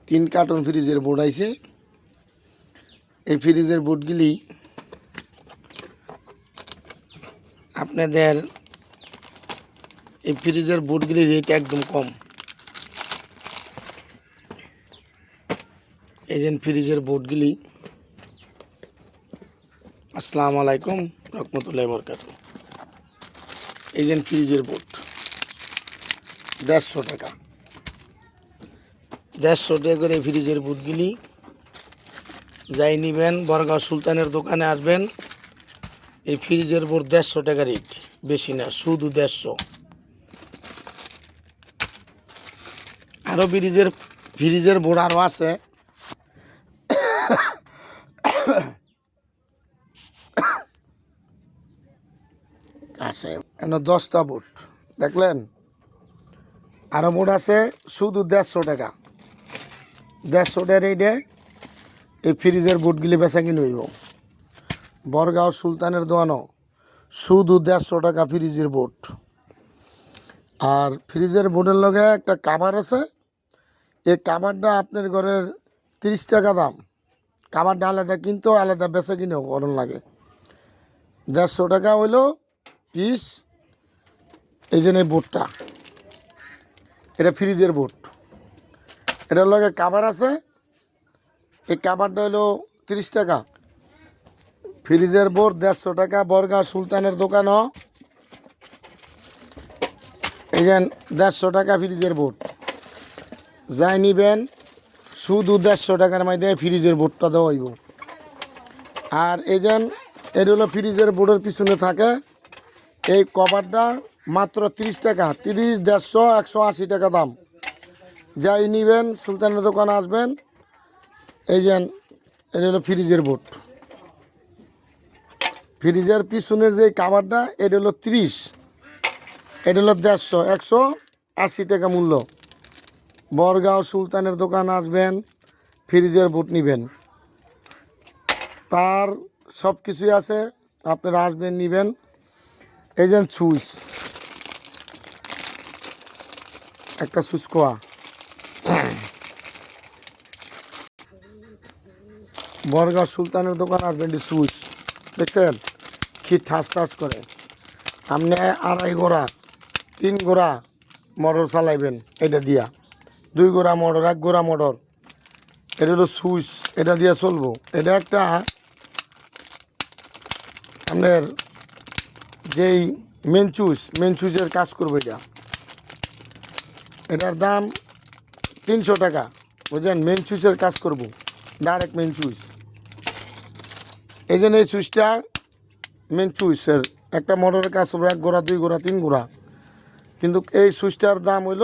3 carton ফ্রিজের board আইছে। এই ফ্রিজের বোর্ডগুলি আপনাদের এই ফ্রিজের বোর্ডগুলির রেট একদম কম। এই যে ফ্রিজের বোর্ডগুলি, আসসালামু আলাইকুম রহমতুল্লাহি বরকাতুহু। এই যে ফ্রিজের বোর্ড 150 টাকা, 150 টাকা করে ফ্রিজের বোর্ডগুলি যাই নেবেন বরগাঁও সুলতানের দোকানে আসবেন। এই ফ্রিজের বোর্ড 150 টাকা রেট, বেশি না, শুধু 150। আরও ফ্রিজের বোর্ড আরও আছে। আছে 10টা বোর্ড দেখলেন, আরও বোর্ড আছে শুধু 150 টাকা। 150 টাকা রেটে এই ফ্রিজের বোর্ডগুলি বেচা কিনে হইব। বরগাঁও সুলতানের দোকানও শুধু 150 টাকা ফ্রিজের বোর্ড। আর ফ্রিজের বোর্ডের লগে একটা কাভার আছে। এই কাভারটা আপনার ঘরের 30 টাকা দাম। কাভারটা আলাদা কিনতে আলাদা বেচা কিনেও করণ লাগে। 150 টাকা হইল পিস। এই জন্য এই বোর্ডটা, এটা ফ্রিজের বোর্ড, এটার লগে কাভার আছে। এই কাভারটা হলো 30 টাকা। ফ্রিজের বোর্ড 150 টাকা। বরগাঁও সুলতানের দোকানও এই যে 150 টাকা ফ্রিজের বোর্ড। যাই নিবেন শুধু 150 টাকার মধ্যে ফ্রিজের বোর্ডটা দেওয়া হইব। আর এই যে এটা হলো ফ্রিজের বোর্ডের পিছনে থাকে এই কভারটা, মাত্র 30 টাকা। 30, 150, 180 টাকা দাম। যাই নিবেন সুলতানের দোকানে আসবেন। এই যে এটা হলো ফ্রিজের বোর্ড। ফ্রিজের পিছনের যে কাভারটা এটা হলো 30, এটা হলো 150, 180 টাকা মূল্য। বরগাঁও সুলতানের দোকান আসবেন, ফ্রিজের বোর্ড নেবেন, তার সব কিছুই আছে। আপনারা আসবেন নেবেন। এই যে সুইচ, একটা সুইচ কোয়া, বরগাঁও সুলতানের দোকান আসবেন। সুইচ দেখছেন কি ঠাস ঠাস করে। আপনি 2.5 গোড়া 3 গোড়া মোটর চালাইবেন এটা দিয়া, 2 গোড়া মোটর, 1 গোড়া মোটর। এটা হলো সুইচ, এটা দিয়ে চলবো। এটা একটা আপনার যেই মেন সুইচের কাজ করবো। এটার দাম 300 টাকা, বুঝলেন। মেন সুইচের কাজ করবো, ডাইরেক্ট মেন সুইচ। এই জন্য এই সুইচটা মেন সুইচের একটা মোটরের কাজ করবো 1 গোড়া, 2 গোড়া, 3 গোড়া। কিন্তু এই সুইচটার দাম হইল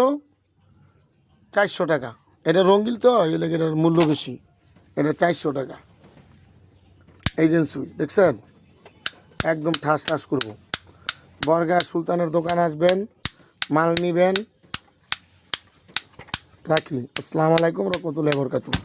400 টাকা। এটা রঙিল তো, এলে এটার মূল্য বেশি। এটা 400 টাকা। এই যে সুইচ দেখছেন একদম ঠাস ঠাস করবো। বরগাঁও সুলতানের দোকান আসবেন, মাল নিবেন। রাখি। আসসালামু আলাইকুম রহমতুল্লাহি বরকাতুহু।